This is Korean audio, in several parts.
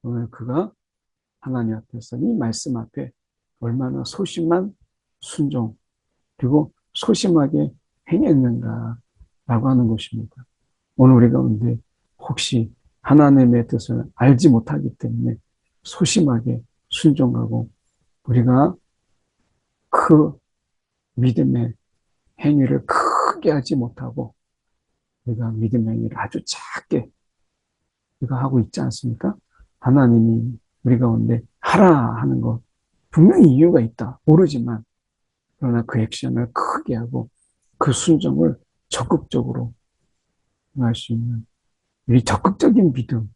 오늘 그가 하나님 앞에서 이 말씀 앞에 얼마나 소심한 순종, 그리고 소심하게 행했는가라고 하는 것입니다. 오늘 우리 가운데 혹시 하나님의 뜻을 알지 못하기 때문에 소심하게 순종하고 우리가 그 믿음의 행위를 크게 하지 못하고 우리가 믿음의 행위를 아주 작게 우리가 하고 있지 않습니까? 하나님이 우리 가운데 하라 하는 것 분명히 이유가 있다. 모르지만 그러나 그 액션을 크게 하고 그 순종을 적극적으로 할 수 있는 이 적극적인 믿음,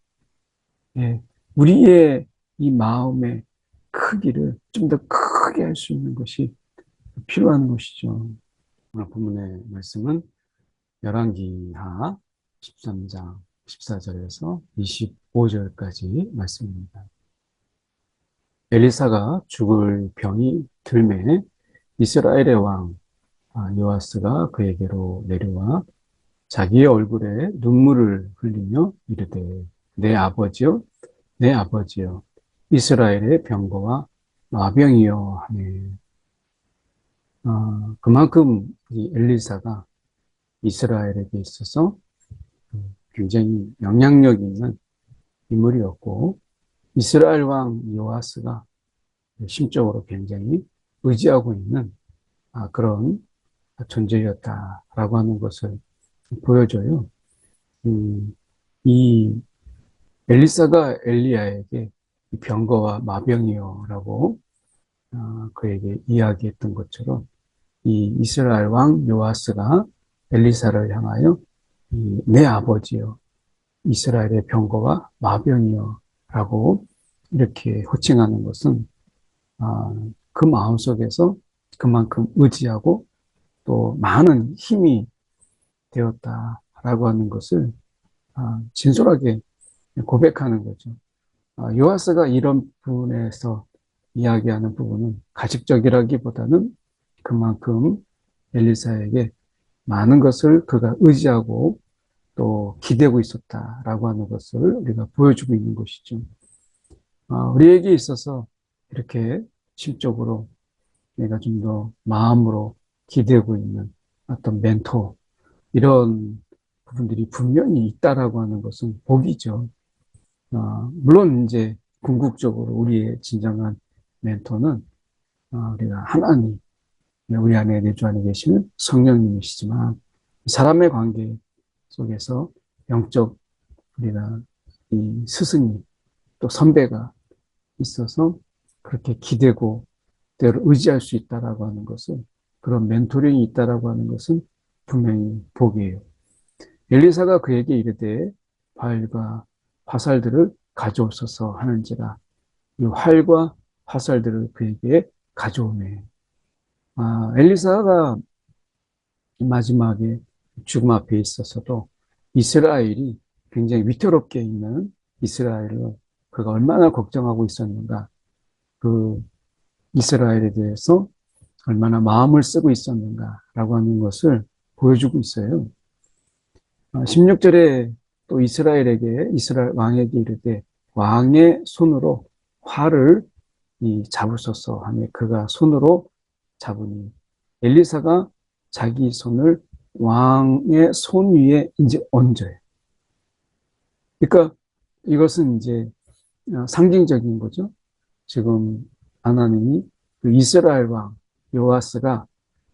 예, 우리의 이 마음의 크기를 좀 더 크게 할 수 있는 것이 필요한 것이죠. 오늘 본문의 말씀은 열왕기하 13장 14절에서 25절까지 말씀입니다. 엘리사가 죽을 병이 들매 이스라엘의 왕 요아스가 그에게로 내려와 자기의 얼굴에 눈물을 흘리며 이르되 내 아버지여 내 아버지여 이스라엘의 병거와 마병이여 하네. 그만큼 이 엘리사가 이스라엘에게 있어서 굉장히 영향력 있는 인물이었고 이스라엘 왕 요아스가 심적으로 굉장히 의지하고 있는 그런 존재였다라고 하는 것을 보여줘요. 이 엘리사가 엘리야에게 병거와 마병이여라고 그에게 이야기했던 것처럼 이 이스라엘 왕 요아스가 엘리사를 향하여 내 아버지여 이스라엘의 병거와 마병이여라고 이렇게 호칭하는 것은 그 마음속에서 그만큼 의지하고 또 많은 힘이 되었다라고 하는 것을 진솔하게 고백하는 거죠. 요아스가 이런 부분에서 이야기하는 부분은 가식적이라기보다는 그만큼 엘리사에게 많은 것을 그가 의지하고 또 기대고 있었다라고 하는 것을 우리가 보여주고 있는 것이죠. 우리에게 있어서 이렇게 심적으로 내가 좀 더 마음으로 기대고 있는 어떤 멘토 이런 부분들이 분명히 있다라고 하는 것은 복이죠. 물론 이제 궁극적으로 우리의 진정한 멘토는 우리가 하나님, 우리 안에 내주 안에 계시는 성령님이시지만 사람의 관계 속에서 영적 우리가 이 스승님 또 선배가 있어서 그렇게 기대고 때로 의지할 수 있다라고 하는 것은 그런 멘토링이 있다라고 하는 것은 분명히 복이에요. 엘리사가 그에게 이르되 활과 화살들을 가져오소서 하는지라 이 활과 화살들을 그에게 가져오네. 엘리사가 마지막에 죽음 앞에 있어서도 이스라엘이 굉장히 위태롭게 있는 이스라엘을 그가 얼마나 걱정하고 있었는가. 그 이스라엘에 대해서 얼마나 마음을 쓰고 있었는가라고 하는 것을 보여주고 있어요. 16절에 또 이스라엘 왕에게 이르되 왕의 손으로 활을 잡으소서 하며 그가 손으로 잡으니 엘리사가 자기 손을 왕의 손 위에 이제 얹어요. 그러니까 이것은 이제 상징적인 거죠. 지금 하나님이 그 이스라엘 왕 요아스가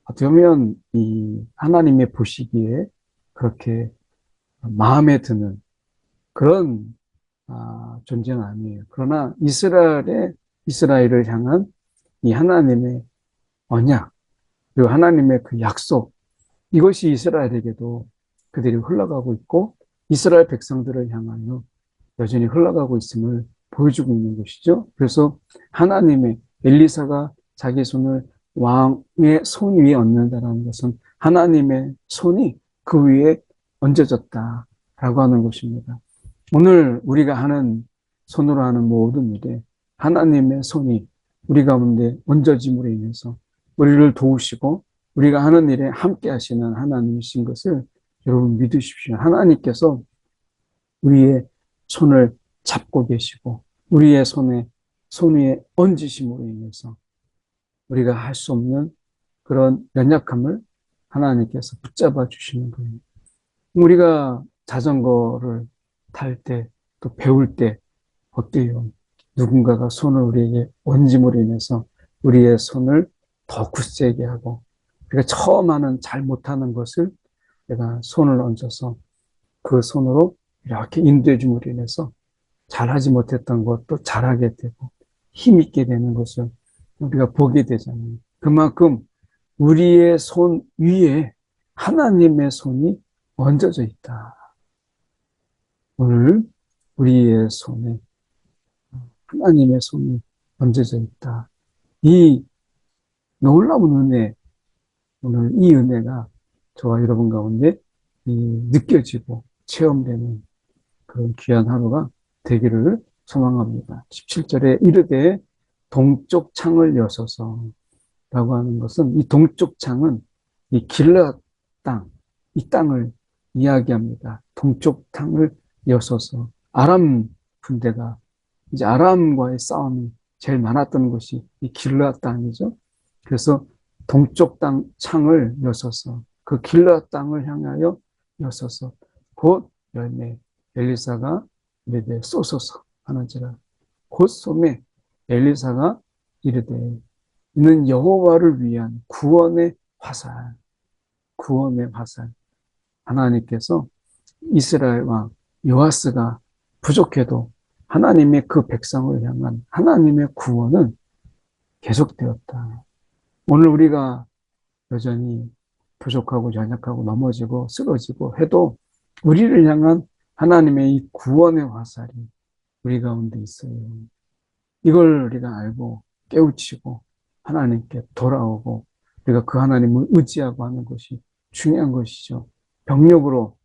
어떻게 보면 이 하나님의 보시기에 그렇게 마음에 드는 그런 존재는 아니에요. 그러나 이스라엘을 향한 이 하나님의 언약 그리고 하나님의 그 약속 이것이 이스라엘에게도 그들이 흘러가고 있고 이스라엘 백성들을 향하여 여전히 흘러가고 있음을 보여주고 있는 것이죠. 그래서 하나님의 엘리사가 자기 손을 왕의 손 위에 얹는다는 것은 하나님의 손이 그 위에 얹어졌다라고 하는 것입니다. 오늘 우리가 하는 손으로 하는 모든 일에 하나님의 손이 우리 가운데 얹어짐으로 인해서 우리를 도우시고 우리가 하는 일에 함께 하시는 하나님이신 것을 여러분 믿으십시오. 하나님께서 우리의 손을 잡고 계시고 우리의 손 위에 얹으심으로 인해서 우리가 할 수 없는 그런 연약함을 하나님께서 붙잡아 주시는 거예요. 우리가 자전거를 탈 때, 또 배울 때 어때요? 누군가가 손을 우리에게 얹음으로 인해서 우리의 손을 더 굳세게 하고, 우리가 처음 하는 잘 못하는 것을 내가 손을 얹어서 그 손으로 이렇게 인도해 줌으로 인해서 잘하지 못했던 것도 잘하게 되고 힘있게 되는 것을 우리가 보게 되잖아요. 그만큼 우리의 손 위에 하나님의 손이 얹어져 있다. 오늘 우리의 손에 하나님의 손이 얹어져 있다. 이 놀라운 은혜, 오늘 이 은혜가 저와 여러분 가운데 느껴지고 체험되는 그런 귀한 하루가 되기를 소망합니다. 17절에 이르되 동쪽 창을 여소서 라고 하는 것은 이 동쪽 창은 이 길앗 땅, 이 땅을 이야기합니다. 동쪽 창을 여소서. 아람 군대가 이제 아람과의 싸움이 제일 많았던 곳이 이 길앗 땅이죠. 그래서 동쪽 땅 창을 여서서 그 길앗 땅을 향하여 여서서 곧 열매 엘리사가 이르되 쏘소서 하는지라 곧 쏘매 엘리사가 이르되 이는 여호와를 위한 구원의 화살, 구원의 화살. 하나님께서 이스라엘 왕 요아스가 부족해도 하나님의 그 백성을 향한 하나님의 구원은 계속되었다. 오늘 우리가 여전히 부족하고 연약하고 넘어지고 쓰러지고 해도 우리를 향한 하나님의 이 구원의 화살이 우리 가운데 있어요. 이걸 우리가 알고 깨우치고 하나님께 돌아오고 우리가 그 하나님을 의지하고 하는 것이 중요한 것이죠. 병력으로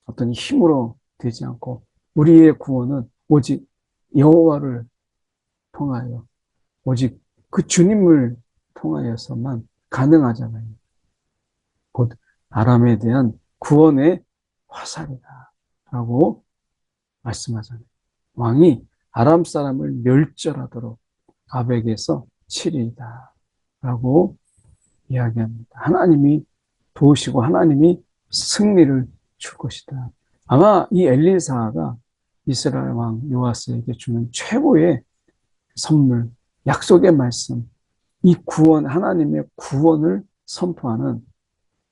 어떤 힘으로 되지 않고 우리의 구원은 오직 여호와를 통하여 오직 그 주님을 통하여서만 가능하잖아요. 곧 아람에 대한 구원의 화살이다 라고 말씀하잖아요. 왕이 아람 사람을 멸절하도록 아벡에서 치리이다 라고 이야기합니다. 하나님이 도우시고 하나님이 승리를 줄 것이다. 아마 이 엘리사가 이스라엘 왕 요아스에게 주는 최고의 선물, 약속의 말씀, 이 구원, 하나님의 구원을 선포하는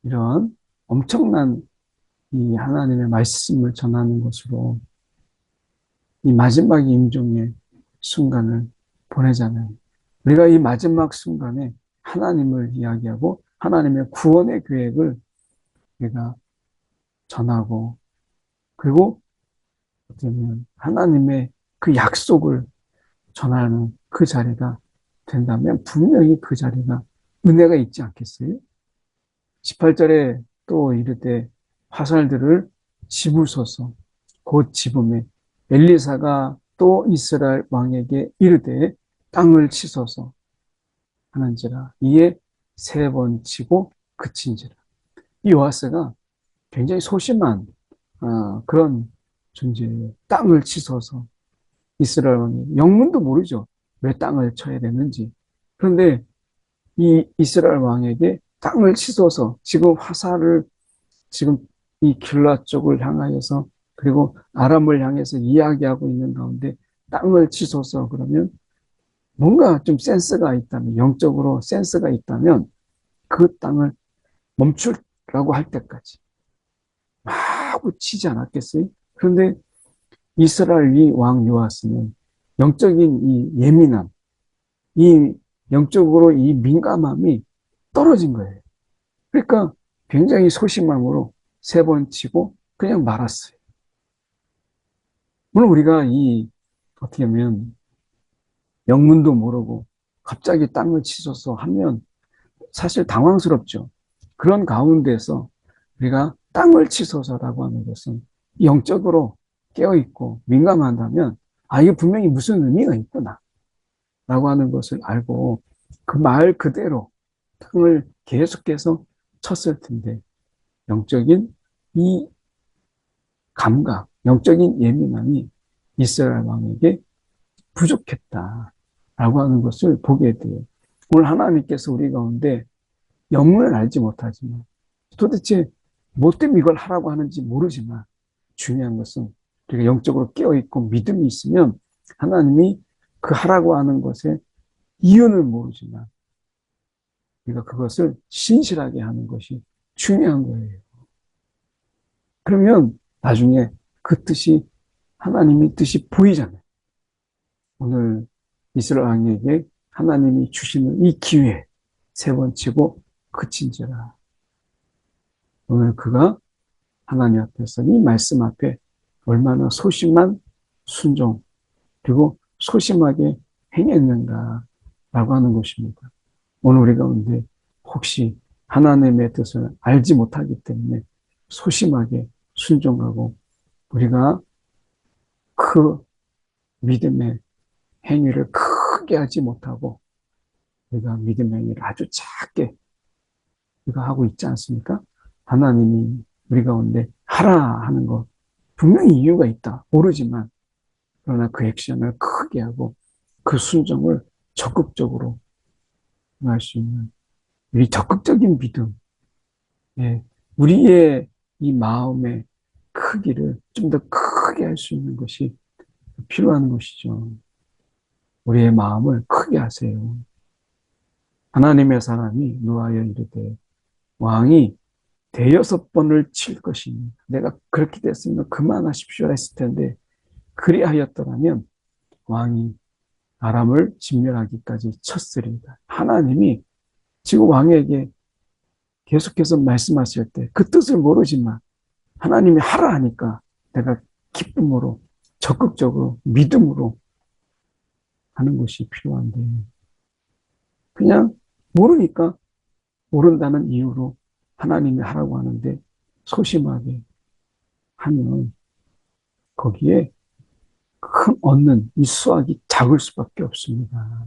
이런 엄청난 이 하나님의 말씀을 전하는 것으로 이 마지막 임종의 순간을 보내잖아요. 우리가 이 마지막 순간에 하나님을 이야기하고 하나님의 구원의 계획을 우리가 전하고 그리고 어떻게 보면 하나님의 그 약속을 전하는 그 자리가 된다면 분명히 그 자리가 은혜가 있지 않겠어요? 18절에 또 이르되 화살들을 집으소서 곧 집음에 엘리사가 또 이스라엘 왕에게 이르되 땅을 치소서 하는지라 이에 3번 치고 그친지라. 이 요아스가 굉장히 소심한 그런 존재예요. 땅을 치소서. 이스라엘 왕이 영문도 모르죠. 왜 땅을 쳐야 되는지. 그런데 이 이스라엘 왕에게 땅을 치소서 지금 화살을 지금 이 길라 쪽을 향하여서 그리고 아람을 향해서 이야기하고 있는 가운데 땅을 치소서 그러면 뭔가 좀 센스가 있다면 영적으로 센스가 있다면 그 땅을 멈추라고 할 때까지 마구 치지 않았겠어요? 그런데 이스라엘 이 왕 요아스는 영적인 이 예민함, 이 영적으로 이 민감함이 떨어진 거예요. 그러니까 굉장히 소심함으로 3번 치고 그냥 말았어요. 물론 우리가 어떻게 하면 영문도 모르고 갑자기 땅을 치소서 하면 사실 당황스럽죠. 그런 가운데서 우리가 땅을 치소서라고 하는 것은 영적으로 깨어있고 민감한다면 이게 분명히 무슨 의미가 있구나 라고 하는 것을 알고 그 말 그대로 땅을 계속해서 쳤을 텐데 영적인 이 감각, 영적인 예민함이 이스라엘 왕에게 부족했다라고 하는 것을 보게 돼요. 오늘 하나님께서 우리 가운데 영문을 알지 못하지만 도대체 뭐 때문에 이걸 하라고 하는지 모르지만 중요한 것은 우리가 영적으로 깨어있고 믿음이 있으면 하나님이 그 하라고 하는 것의 이유는 모르지만 우리가 그것을 신실하게 하는 것이 중요한 거예요. 그러면 나중에 그 뜻이 하나님의 뜻이 보이잖아요. 오늘 이스라엘 왕에게 하나님이 주시는 이 기회 세 번째고 그친지라. 오늘 그가 하나님 앞에서 이 말씀 앞에 얼마나 소심한 순종 그리고 소심하게 행했는가라고 하는 것입니다. 오늘 우리 가운데 혹시 하나님의 뜻을 알지 못하기 때문에 소심하게 순종하고 우리가 그 믿음의 행위를 크게 하지 못하고 우리가 믿음의 행위를 아주 작게 우리가 하고 있지 않습니까? 하나님이 우리 가운데 하라 하는 것 분명히 이유가 있다. 모르지만 그러나 그 액션을 크게 하고 그 순종을 적극적으로 할 수 있는 우리 적극적인 믿음, 예, 우리의 이 마음의 크기를 좀 더 크게 할 수 있는 것이 필요한 것이죠. 우리의 마음을 크게 하세요. 하나님의 사람이 노하여 이르되 왕이 대여섯 번을 칠 것이니 내가 그렇게 됐으면 그만하십시오 했을 텐데 그리하였더라면 왕이 아람을 진멸하기까지 쳤으리이다. 하나님이 지금 왕에게 계속해서 말씀하실 때 그 뜻을 모르지만 하나님이 하라 하니까 내가 기쁨으로 적극적으로 믿음으로 하는 것이 필요한데 그냥 모르니까 모른다는 이유로 하나님이 하라고 하는데 소심하게 하면 거기에 큰 얻는 이 수확이 작을 수밖에 없습니다.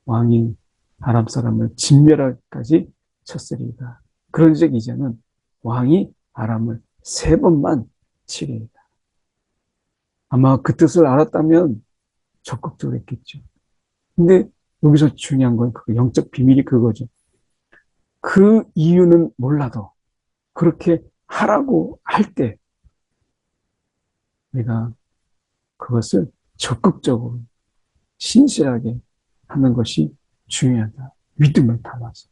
왕이 아람 사람을 진멸하기까지 쳤으리이다. 그런즉 이제는 왕이 아람을 세 번만 치리이다. 아마 그 뜻을 알았다면 적극적으로 했겠죠. 근데 여기서 중요한 건 그 영적 비밀이 그거죠. 그 이유는 몰라도 그렇게 하라고 할 때 우리가 그것을 적극적으로 신실하게 하는 것이 중요하다. 믿음을 담아서.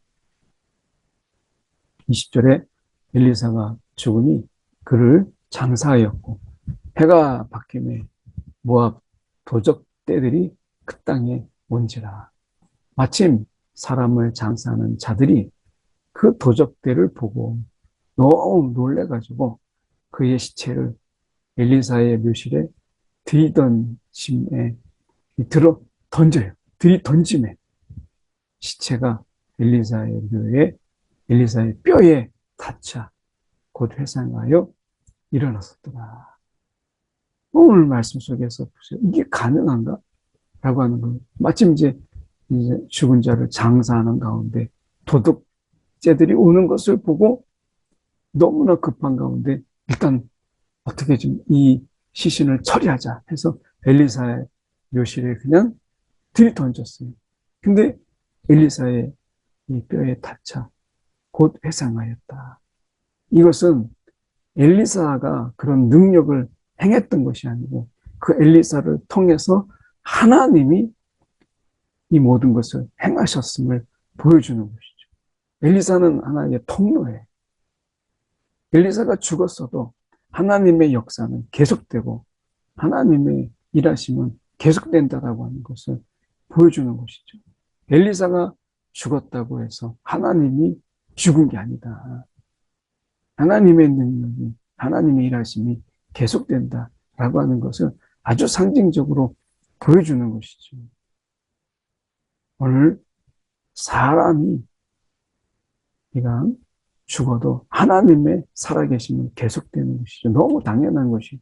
20절에 엘리사가 죽으니 그를 장사하였고 해가 바뀌매 모압 도적 떼들이 그 땅에 온지라. 마침 사람을 장사하는 자들이 그 도적대를 보고 너무 놀래가지고 그의 시체를 엘리사의 묘실에 들이던짐에 들어 던져요. 들이던짐에 시체가 엘리사의 묘에 엘리사의 뼈에 닿자 곧 회상하여 일어났었더라. 오늘 말씀 속에서 보세요. 이게 가능한가? 라고 하는 거. 마침 이제 죽은 자를 장사하는 가운데 도둑죄들이 오는 것을 보고 너무나 급한 가운데 일단 어떻게 좀 이 시신을 처리하자 해서 엘리사의 묘실에 그냥 들이던졌어요. 근데 엘리사의 이 뼈에 닿자 곧 회상하였다. 이것은 엘리사가 그런 능력을 행했던 것이 아니고 그 엘리사를 통해서 하나님이 이 모든 것을 행하셨음을 보여주는 것이죠. 엘리사는 하나님의 통로예요. 엘리사가 죽었어도 하나님의 역사는 계속되고 하나님의 일하심은 계속된다라고 하는 것을 보여주는 것이죠. 엘리사가 죽었다고 해서 하나님이 죽은 게 아니다. 하나님의 능력이, 하나님의 일하심이 계속된다라고 하는 것을 아주 상징적으로 보여주는 것이죠. 오늘 사람이 그냥 죽어도 하나님의 살아계심은 계속되는 것이죠. 너무 당연한 것이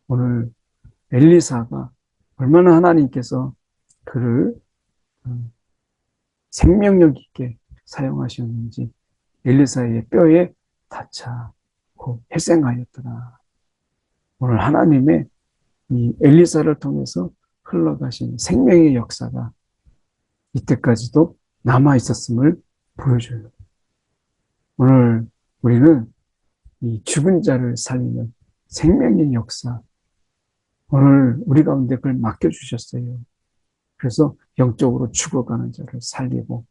오늘 엘리사가 얼마나 하나님께서 그를 생명력 있게 사용하셨는지 엘리사의 뼈에 닿자 곧 회생하였더라. 오늘 하나님의 이 엘리사를 통해서 흘러가신 생명의 역사가 이때까지도 남아 있었음을 보여줘요. 오늘 우리는 이 죽은 자를 살리는 생명의 역사, 오늘 우리 가운데 그걸 맡겨주셨어요. 그래서 영적으로 죽어가는 자를 살리고,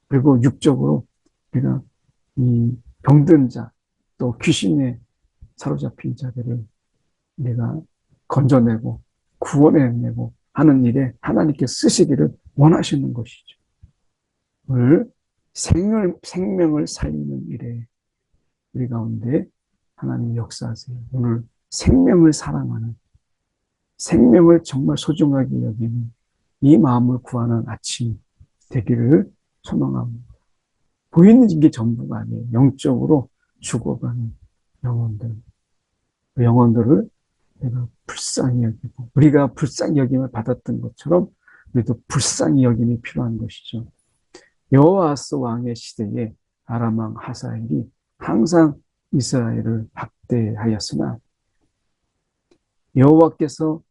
그리고 육적으로 우리가 이 병든 자, 또 귀신에 사로잡힌 자들을 우리가 건져내고 구원해내고 하는 일에 하나님께 쓰시기를 원하시는 것이죠. 오늘 생명을 살리는 일에 우리 가운데 하나님 역사하세요. 오늘 생명을 사랑하는, 생명을 정말 소중하게 여기는 이 마음을 구하는 아침 되기를 소망합니다. 보이는 게 전부가 아니에요. 영적으로 죽어가는 영혼들. 그 영혼들을 내가 불쌍히 여기고, 우리가 불쌍히 여김을 받았던 것처럼 우리도 불쌍히 여김이 필요한 것이죠. 여호아스 왕의 시대에 아람 왕 하사엘이 항상 이스라엘을 박대하였으나 여호와께서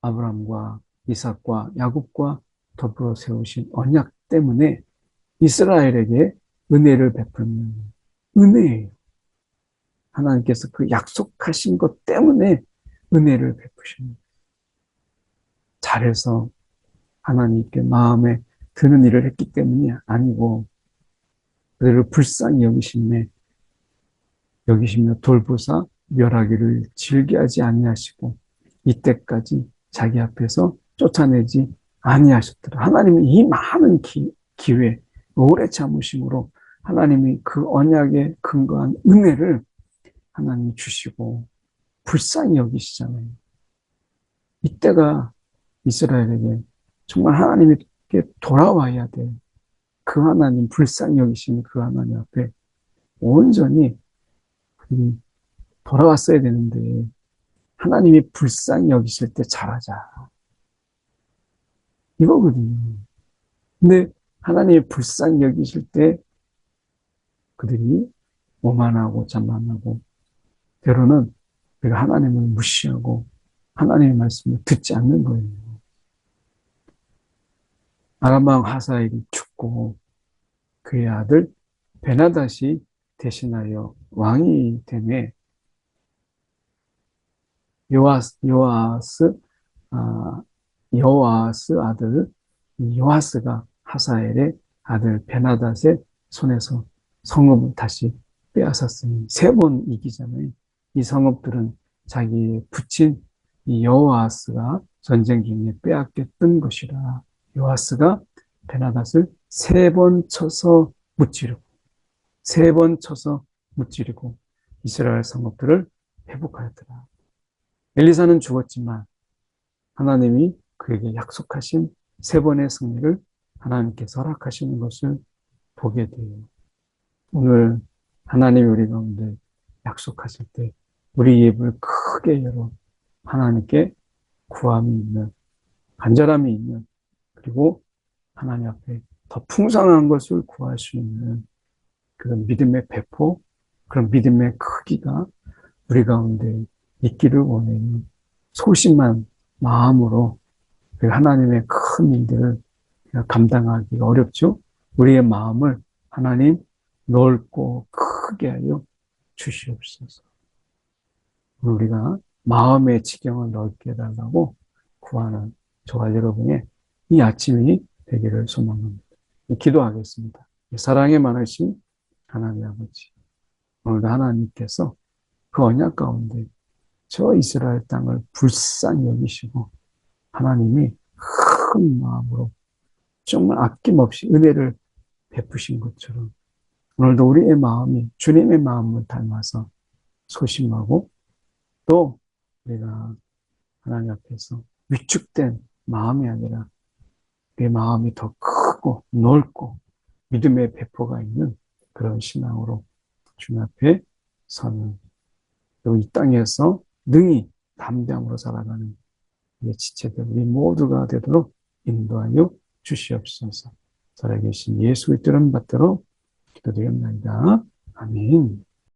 아브람과 이삭과 야곱과 더불어 세우신 언약 때문에 이스라엘에게 은혜를 베푸는 은혜예요. 하나님께서 그 약속하신 것 때문에 은혜를 베푸십니다. 잘해서 하나님께 마음에 드는 일을 했기 때문이 아니고 그들을 불쌍히 여기시며 돌보사 멸하기를 즐겨하지 아니하시고 이때까지 자기 앞에서 쫓아내지 아니하셨더라. 하나님은 이 많은 기회, 오래 참으심으로 하나님이 그 언약에 근거한 은혜를 하나님이 주시고 불쌍히 여기시잖아요. 이때가 이스라엘에게 정말 하나님께 돌아와야 돼. 그 하나님, 불쌍히 여기시는 그 하나님 앞에 온전히 돌아왔어야 되는데 하나님이 불쌍히 여기실 때 잘하자. 이거거든요. 근데 하나님이 불쌍히 여기실 때 그들이 오만하고 자만하고 때로는 우리가 하나님을 무시하고 하나님의 말씀을 듣지 않는 거예요. 아람 왕 하사엘이 죽고 그의 아들 베나닷이 대신하여 왕이 되매 여호아스 아들 요아스가 하사엘의 아들 베나닷의 손에서 성읍을 다시 빼앗았으니 세 번 이기잖아요. 이 성읍들은 자기의 부친 이 여호아스가 전쟁 중에 빼앗겼던 것이라. 요아스가 베나닷을 세 번 쳐서 무찌르고 이스라엘 성읍들을 회복하였더라. 엘리사는 죽었지만 하나님이 그에게 약속하신 세 번의 승리를 하나님께서 허락하시는 것을 보게 돼요. 오늘 하나님이 우리 가운데 약속하실 때 우리 입을 크게 열어 하나님께 구함이 있는, 간절함이 있는, 그리고 하나님 앞에 더 풍성한 것을 구할 수 있는 그런 믿음의 배포, 그런 믿음의 크기가 우리 가운데 있기를 원해요. 소심한 마음으로 하나님의 큰 일들을 감당하기가 어렵죠. 우리의 마음을 하나님 넓고 크게 하여 주시옵소서. 우리가 마음의 지경을 넓게 해달라고 구하는 저와 여러분의 이 아침이 되기를 소망합니다. 기도하겠습니다. 사랑에 많으신 하나님 아버지, 오늘도 하나님께서 그 언약 가운데 저 이스라엘 땅을 불쌍히 여기시고 하나님이 큰 마음으로 정말 아낌없이 은혜를 베푸신 것처럼 오늘도 우리의 마음이 주님의 마음을 닮아서 소심하고 또 우리가 하나님 앞에서 위축된 마음이 아니라 내 마음이 더 크고 넓고 믿음의 배포가 있는 그런 신앙으로 주님 앞에 서는, 그리고 이 땅에서 능히 담대함으로 살아가는 우리 지체들 우리 모두가 되도록 인도하여 주시옵소서. 살아계신 예수 그리스도 이름 받들어 기도드립니다. 아멘.